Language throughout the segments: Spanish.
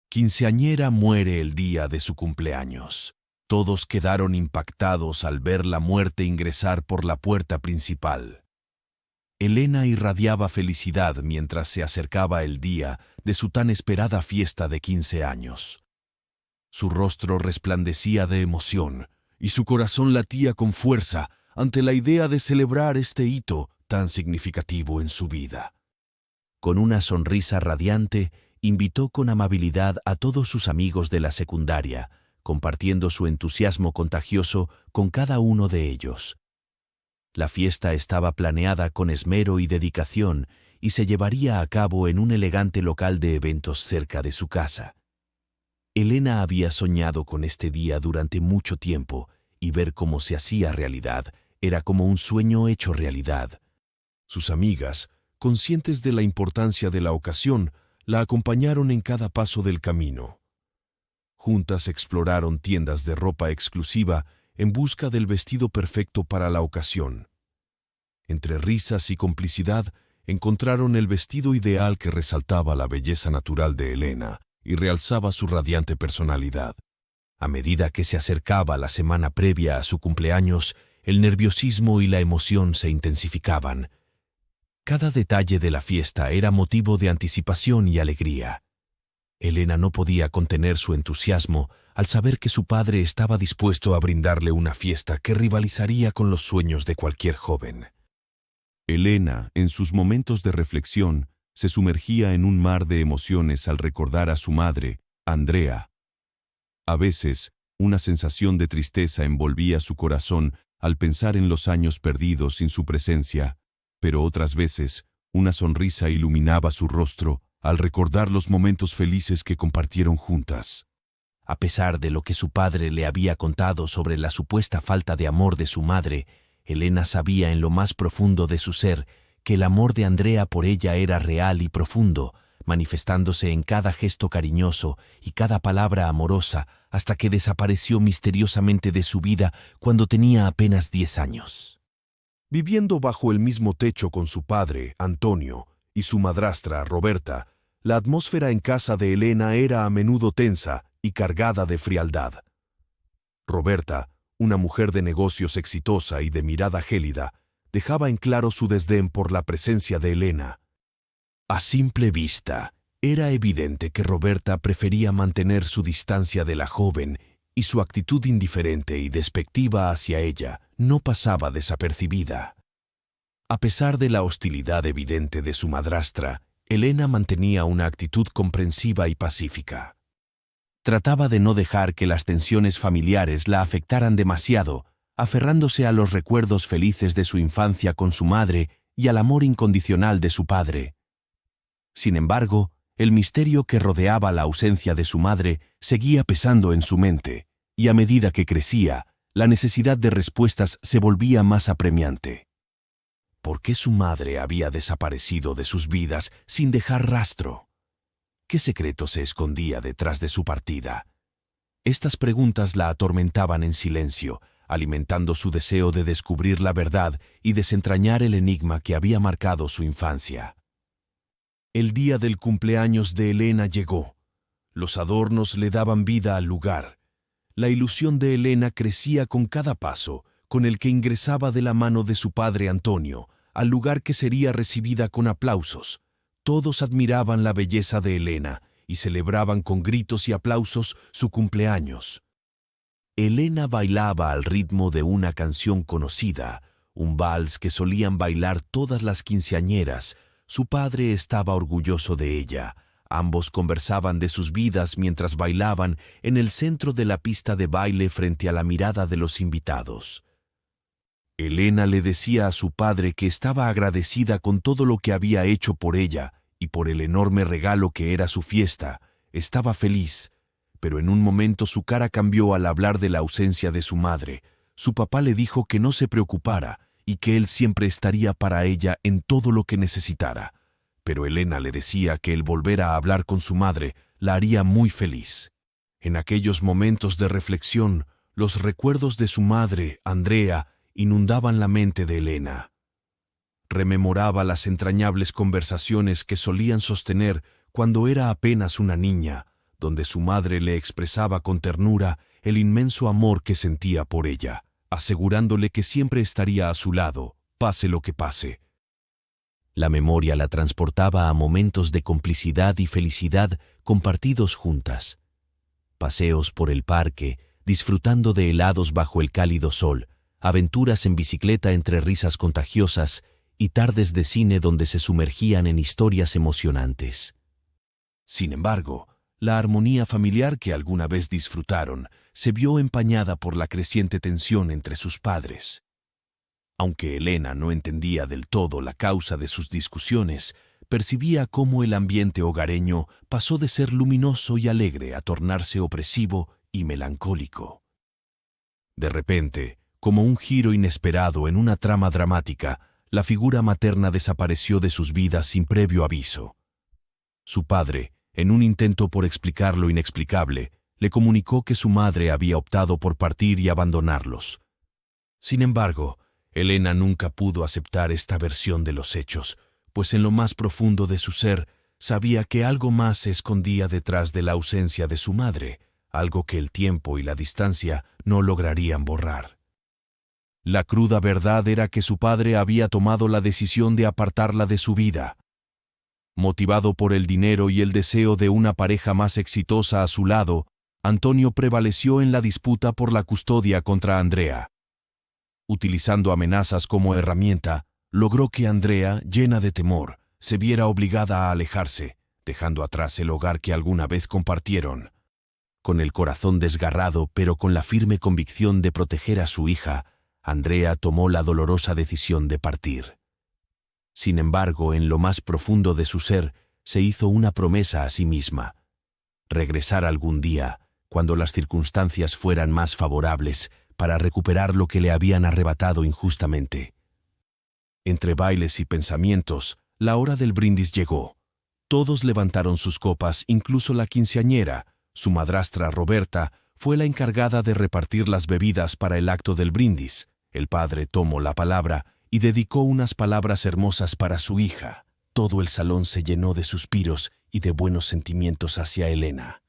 Quinceañera muere el día de su cumpleaños. Todos quedaron impactados al ver la muerte ingresar por la puerta principal. Elena irradiaba felicidad mientras se acercaba el día de su tan esperada fiesta de 15 años. Su rostro resplandecía de emoción y su corazón latía con fuerza ante la idea de celebrar este hito tan significativo en su vida. Con una sonrisa radiante, invitó con amabilidad a todos sus amigos de la secundaria, compartiendo su entusiasmo contagioso con cada uno de ellos. La fiesta estaba planeada con esmero y dedicación y se llevaría a cabo en un elegante local de eventos cerca de su casa. Elena había soñado con este día durante mucho tiempo y ver cómo se hacía realidad era como un sueño hecho realidad. Sus amigas, conscientes de la importancia de la ocasión, la acompañaron en cada paso del camino. Juntas exploraron tiendas de ropa exclusiva en busca del vestido perfecto para la ocasión. Entre risas y complicidad, encontraron el vestido ideal que resaltaba la belleza natural de Elena y realzaba su radiante personalidad. A medida que se acercaba la semana previa a su cumpleaños, el nerviosismo y la emoción se intensificaban. Cada detalle de la fiesta era motivo de anticipación y alegría. Elena no podía contener su entusiasmo al saber que su padre estaba dispuesto a brindarle una fiesta que rivalizaría con los sueños de cualquier joven. Elena, en sus momentos de reflexión, se sumergía en un mar de emociones al recordar a su madre, Andrea. A veces, una sensación de tristeza envolvía su corazón al pensar en los años perdidos sin su presencia, pero otras veces, una sonrisa iluminaba su rostro al recordar los momentos felices que compartieron juntas. A pesar de lo que su padre le había contado sobre la supuesta falta de amor de su madre, Elena sabía en lo más profundo de su ser que el amor de Andrea por ella era real y profundo, manifestándose en cada gesto cariñoso y cada palabra amorosa hasta que desapareció misteriosamente de su vida cuando tenía apenas 10 años. Viviendo bajo el mismo techo con su padre, Antonio, y su madrastra, Roberta, la atmósfera en casa de Elena era a menudo tensa y cargada de frialdad. Roberta, una mujer de negocios exitosa y de mirada gélida, dejaba en claro su desdén por la presencia de Elena. A simple vista, era evidente que Roberta prefería mantener su distancia de la joven y su actitud indiferente y despectiva hacia ella no pasaba desapercibida. A pesar de la hostilidad evidente de su madrastra, Elena mantenía una actitud comprensiva y pacífica. Trataba de no dejar que las tensiones familiares la afectaran demasiado, aferrándose a los recuerdos felices de su infancia con su madre y al amor incondicional de su padre. Sin embargo, el misterio que rodeaba la ausencia de su madre seguía pesando en su mente, y a medida que crecía, la necesidad de respuestas se volvía más apremiante. ¿Por qué su madre había desaparecido de sus vidas sin dejar rastro? ¿Qué secreto se escondía detrás de su partida? Estas preguntas la atormentaban en silencio, alimentando su deseo de descubrir la verdad y desentrañar el enigma que había marcado su infancia. El día del cumpleaños de Elena llegó. Los adornos le daban vida al lugar. La ilusión de Elena crecía con cada paso, con el que ingresaba de la mano de su padre Antonio, al lugar que sería recibida con aplausos. Todos admiraban la belleza de Elena y celebraban con gritos y aplausos su cumpleaños. Elena bailaba al ritmo de una canción conocida, un vals que solían bailar todas las quinceañeras. Su padre estaba orgulloso de ella. Ambos conversaban de sus vidas mientras bailaban en el centro de la pista de baile frente a la mirada de los invitados. Elena le decía a su padre que estaba agradecida con todo lo que había hecho por ella y por el enorme regalo que era su fiesta. Estaba feliz, pero en un momento su cara cambió al hablar de la ausencia de su madre. Su papá le dijo que no se preocupara y que él siempre estaría para ella en todo lo que necesitara. Pero Elena le decía que el volver a hablar con su madre la haría muy feliz. En aquellos momentos de reflexión, los recuerdos de su madre, Andrea, inundaban la mente de Elena. Rememoraba las entrañables conversaciones que solían sostener cuando era apenas una niña, donde su madre le expresaba con ternura el inmenso amor que sentía por ella, asegurándole que siempre estaría a su lado, pase lo que pase. La memoria la transportaba a momentos de complicidad y felicidad compartidos juntas. Paseos por el parque, disfrutando de helados bajo el cálido sol, aventuras en bicicleta entre risas contagiosas y tardes de cine donde se sumergían en historias emocionantes. Sin embargo, la armonía familiar que alguna vez disfrutaron se vio empañada por la creciente tensión entre sus padres. Aunque Elena no entendía del todo la causa de sus discusiones, percibía cómo el ambiente hogareño pasó de ser luminoso y alegre a tornarse opresivo y melancólico. De repente, como un giro inesperado en una trama dramática, la figura materna desapareció de sus vidas sin previo aviso. Su padre, en un intento por explicar lo inexplicable, le comunicó que su madre había optado por partir y abandonarlos. Sin embargo, Elena nunca pudo aceptar esta versión de los hechos, pues en lo más profundo de su ser sabía que algo más se escondía detrás de la ausencia de su madre, algo que el tiempo y la distancia no lograrían borrar. La cruda verdad era que su padre había tomado la decisión de apartarla de su vida. Motivado por el dinero y el deseo de una pareja más exitosa a su lado, Antonio prevaleció en la disputa por la custodia contra Andrea. Utilizando amenazas como herramienta, logró que Andrea, llena de temor, se viera obligada a alejarse, dejando atrás el hogar que alguna vez compartieron. Con el corazón desgarrado, pero con la firme convicción de proteger a su hija, Andrea tomó la dolorosa decisión de partir. Sin embargo, en lo más profundo de su ser, se hizo una promesa a sí misma: regresar algún día, cuando las circunstancias fueran más favorables, para recuperar lo que le habían arrebatado injustamente. Entre bailes y pensamientos, la hora del brindis llegó. Todos levantaron sus copas, incluso la quinceañera. Su madrastra, Roberta, fue la encargada de repartir las bebidas para el acto del brindis. El padre tomó la palabra y dedicó unas palabras hermosas para su hija. Todo el salón se llenó de suspiros y de buenos sentimientos hacia Elena.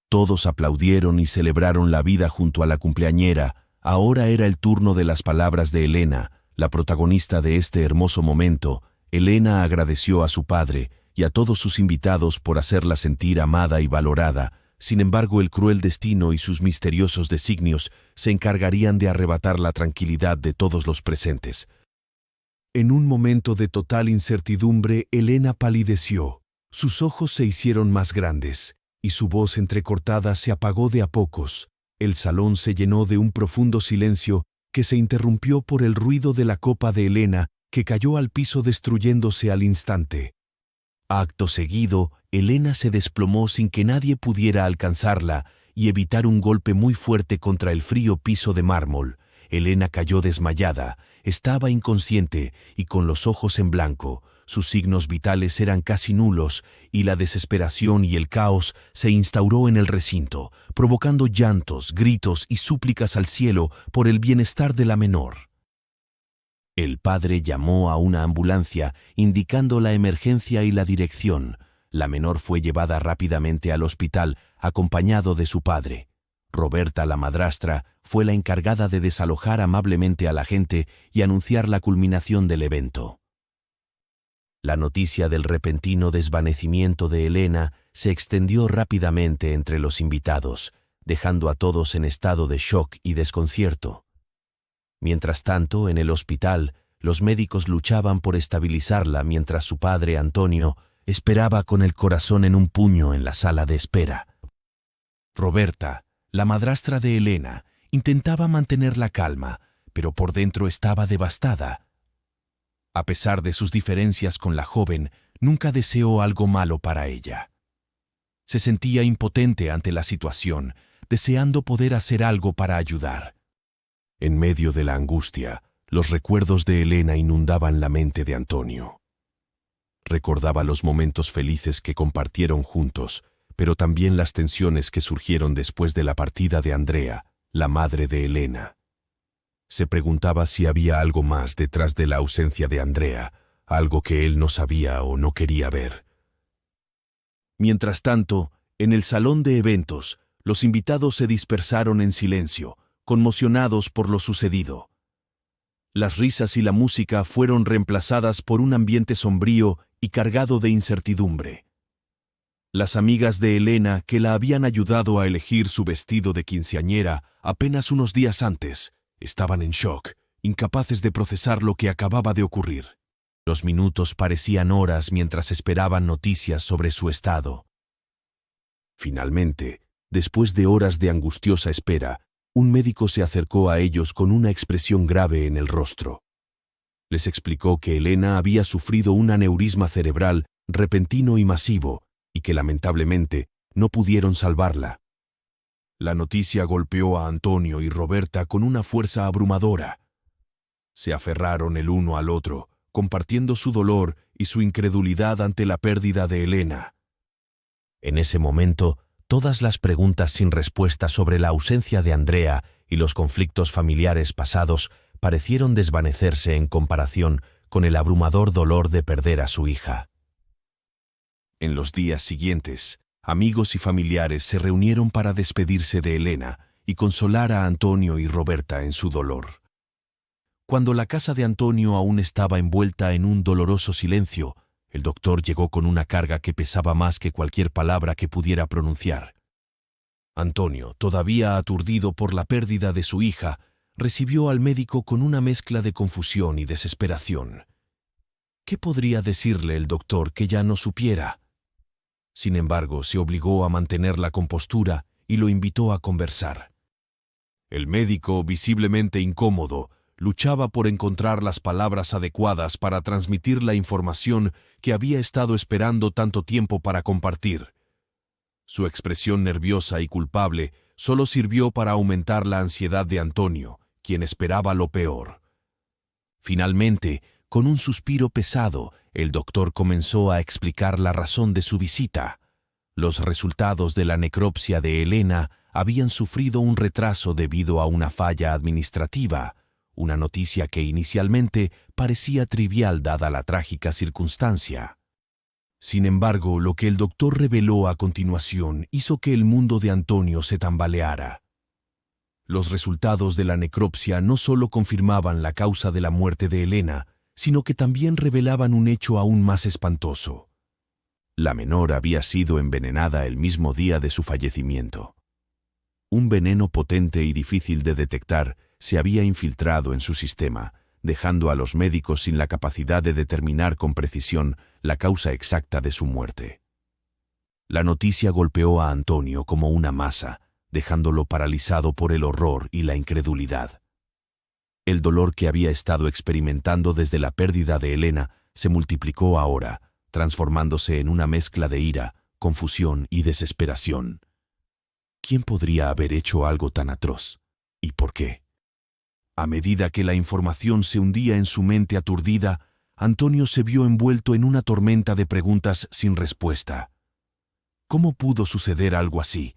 Todos aplaudieron y celebraron la vida junto a la cumpleañera. Ahora era el turno de las palabras de Elena, la protagonista de este hermoso momento. Elena agradeció a su padre y a todos sus invitados por hacerla sentir amada y valorada. Sin embargo, el cruel destino y sus misteriosos designios se encargarían de arrebatar la tranquilidad de todos los presentes. En un momento de total incertidumbre, Elena palideció. Sus ojos se hicieron más grandes y su voz entrecortada se apagó de a pocos. El salón se llenó de un profundo silencio que se interrumpió por el ruido de la copa de Elena, que cayó al piso destruyéndose al instante. Acto seguido, Elena se desplomó sin que nadie pudiera alcanzarla y evitar un golpe muy fuerte contra el frío piso de mármol. Elena cayó desmayada, estaba inconsciente y con los ojos en blanco. Sus signos vitales eran casi nulos y la desesperación y el caos se instauró en el recinto, provocando llantos, gritos y súplicas al cielo por el bienestar de la menor. El padre llamó a una ambulancia, indicando la emergencia y la dirección. La menor fue llevada rápidamente al hospital, acompañado de su padre. Roberta, la madrastra, fue la encargada de desalojar amablemente a la gente y anunciar la culminación del evento. La noticia del repentino desvanecimiento de Elena se extendió rápidamente entre los invitados, dejando a todos en estado de shock y desconcierto. Mientras tanto, en el hospital, los médicos luchaban por estabilizarla mientras su padre, Antonio, esperaba con el corazón en un puño en la sala de espera. Roberta, la madrastra de Elena, intentaba mantener la calma, pero por dentro estaba devastada. A pesar de sus diferencias con la joven, nunca deseó algo malo para ella. Se sentía impotente ante la situación, deseando poder hacer algo para ayudar. En medio de la angustia, los recuerdos de Elena inundaban la mente de Antonio. Recordaba los momentos felices que compartieron juntos, pero también las tensiones que surgieron después de la partida de Andrea, la madre de Elena. Se preguntaba si había algo más detrás de la ausencia de Andrea, algo que él no sabía o no quería ver. Mientras tanto, En el salón de eventos, los invitados se dispersaron en silencio, conmocionados por lo sucedido. Las risas y la música fueron reemplazadas por un ambiente sombrío y cargado de incertidumbre. Las amigas de Elena, que la habían ayudado a elegir su vestido de quinceañera apenas unos días antes, estaban en shock, incapaces de procesar lo que acababa de ocurrir. Los minutos parecían horas mientras esperaban noticias sobre su estado. Finalmente, después de horas de angustiosa espera, un médico se acercó a ellos con una expresión grave en el rostro. Les explicó que Elena había sufrido un aneurisma cerebral repentino y masivo y que lamentablemente no pudieron salvarla. La noticia golpeó a Antonio y Roberta con una fuerza abrumadora. Se aferraron el uno al otro, compartiendo su dolor y su incredulidad ante la pérdida de Elena. En ese momento, todas las preguntas sin respuesta sobre la ausencia de Andrea y los conflictos familiares pasados parecieron desvanecerse en comparación con el abrumador dolor de perder a su hija. En los días siguientes, amigos y familiares se reunieron para despedirse de Elena y consolar a Antonio y Roberta en su dolor. Cuando la casa de Antonio aún estaba envuelta en un doloroso silencio, el doctor llegó con una carga que pesaba más que cualquier palabra que pudiera pronunciar. Antonio, todavía aturdido por la pérdida de su hija, recibió al médico con una mezcla de confusión y desesperación. ¿Qué podría decirle el doctor que ya no supiera? Sin embargo, se obligó a mantener la compostura y lo invitó a conversar. El médico, visiblemente incómodo, luchaba por encontrar las palabras adecuadas para transmitir la información que había estado esperando tanto tiempo para compartir. Su expresión nerviosa y culpable solo sirvió para aumentar la ansiedad de Antonio, quien esperaba lo peor. Finalmente, con un suspiro pesado, el doctor comenzó a explicar la razón de su visita. Los resultados de la necropsia de Elena habían sufrido un retraso debido a una falla administrativa, una noticia que inicialmente parecía trivial dada la trágica circunstancia. Sin embargo, lo que el doctor reveló a continuación hizo que el mundo de Antonio se tambaleara. Los resultados de la necropsia no solo confirmaban la causa de la muerte de Elena, sino que también revelaban un hecho aún más espantoso. La menor había sido envenenada el mismo día de su fallecimiento. Un veneno potente y difícil de detectar se había infiltrado en su sistema, dejando a los médicos sin la capacidad de determinar con precisión la causa exacta de su muerte. La noticia golpeó a Antonio como una masa, dejándolo paralizado por el horror y la incredulidad. El dolor que había estado experimentando desde la pérdida de Elena se multiplicó ahora, transformándose en una mezcla de ira, confusión y desesperación. ¿Quién podría haber hecho algo tan atroz? ¿Y por qué? A medida que la información se hundía en su mente aturdida, Antonio se vio envuelto en una tormenta de preguntas sin respuesta. ¿Cómo pudo suceder algo así?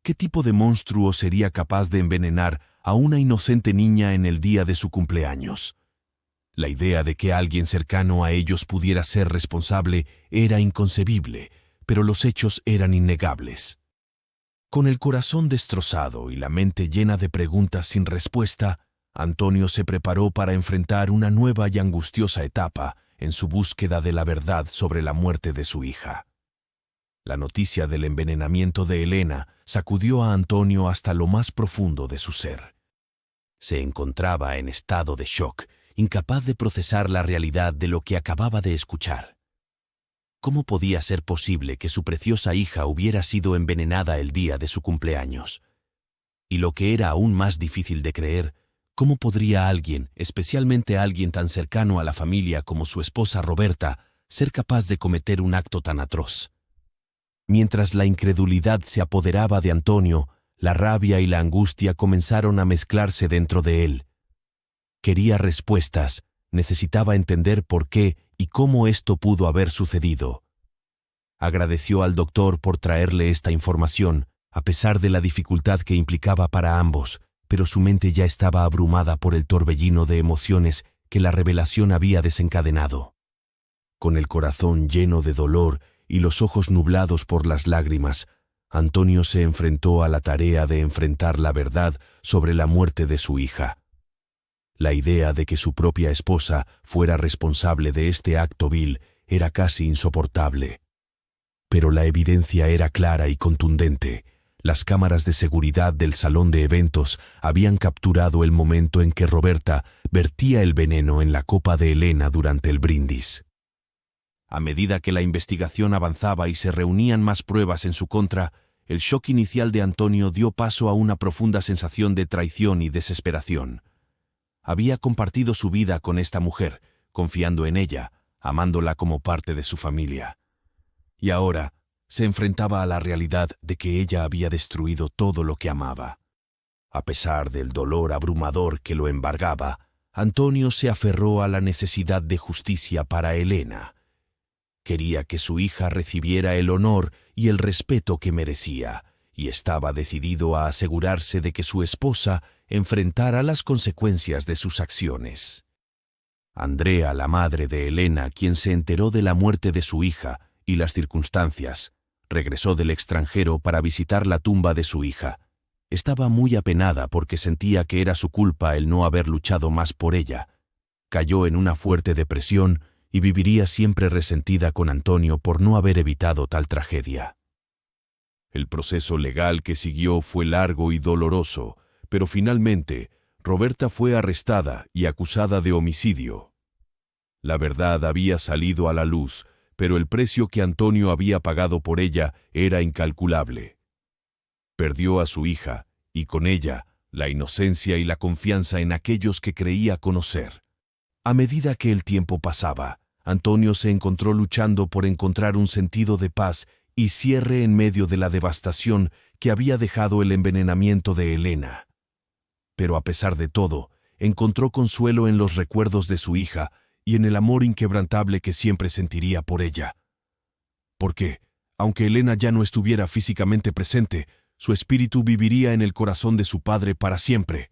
¿Qué tipo de monstruo sería capaz de envenenar a una inocente niña en el día de su cumpleaños? La idea de que alguien cercano a ellos pudiera ser responsable era inconcebible, pero los hechos eran innegables. Con el corazón destrozado y la mente llena de preguntas sin respuesta, Antonio se preparó para enfrentar una nueva y angustiosa etapa en su búsqueda de la verdad sobre la muerte de su hija. La noticia del envenenamiento de Elena sacudió a Antonio hasta lo más profundo de su ser. Se encontraba en estado de shock, incapaz de procesar la realidad de lo que acababa de escuchar. ¿Cómo podía ser posible que su preciosa hija hubiera sido envenenada el día de su cumpleaños? Y lo que era aún más difícil de creer, ¿cómo podría alguien, especialmente alguien tan cercano a la familia como su esposa Roberta, ser capaz de cometer un acto tan atroz? Mientras la incredulidad se apoderaba de Antonio, la rabia y la angustia comenzaron a mezclarse dentro de él. Quería respuestas, necesitaba entender por qué y cómo esto pudo haber sucedido. Agradeció al doctor por traerle esta información, a pesar de la dificultad que implicaba para ambos, pero su mente ya estaba abrumada por el torbellino de emociones que la revelación había desencadenado. Con el corazón lleno de dolor y los ojos nublados por las lágrimas, Antonio se enfrentó a la tarea de enfrentar la verdad sobre la muerte de su hija. La idea de que su propia esposa fuera responsable de este acto vil era casi insoportable. Pero la evidencia era clara y contundente. Las cámaras de seguridad del salón de eventos habían capturado el momento en que Roberta vertía el veneno en la copa de Elena durante el brindis. A medida que la investigación avanzaba y se reunían más pruebas en su contra, el shock inicial de Antonio dio paso a una profunda sensación de traición y desesperación. Había compartido su vida con esta mujer, confiando en ella, amándola como parte de su familia. Y ahora se enfrentaba a la realidad de que ella había destruido todo lo que amaba. A pesar del dolor abrumador que lo embargaba, Antonio se aferró a la necesidad de justicia para Elena. Quería que su hija recibiera el honor y el respeto que merecía, y estaba decidido a asegurarse de que su esposa enfrentara las consecuencias de sus acciones. Andrea, la madre de Elena, quien se enteró de la muerte de su hija y las circunstancias, regresó del extranjero para visitar la tumba de su hija. Estaba muy apenada porque sentía que era su culpa el no haber luchado más por ella. Cayó en una fuerte depresión y viviría siempre resentida con Antonio por no haber evitado tal tragedia. El proceso legal que siguió fue largo y doloroso, pero finalmente Roberta fue arrestada y acusada de homicidio. La verdad había salido a la luz, pero el precio que Antonio había pagado por ella era incalculable. Perdió a su hija, y con ella, la inocencia y la confianza en aquellos que creía conocer. A medida que el tiempo pasaba, Antonio se encontró luchando por encontrar un sentido de paz y cierre en medio de la devastación que había dejado el envenenamiento de Elena. Pero a pesar de todo, encontró consuelo en los recuerdos de su hija y en el amor inquebrantable que siempre sentiría por ella. Porque, aunque Elena ya no estuviera físicamente presente, su espíritu viviría en el corazón de su padre para siempre.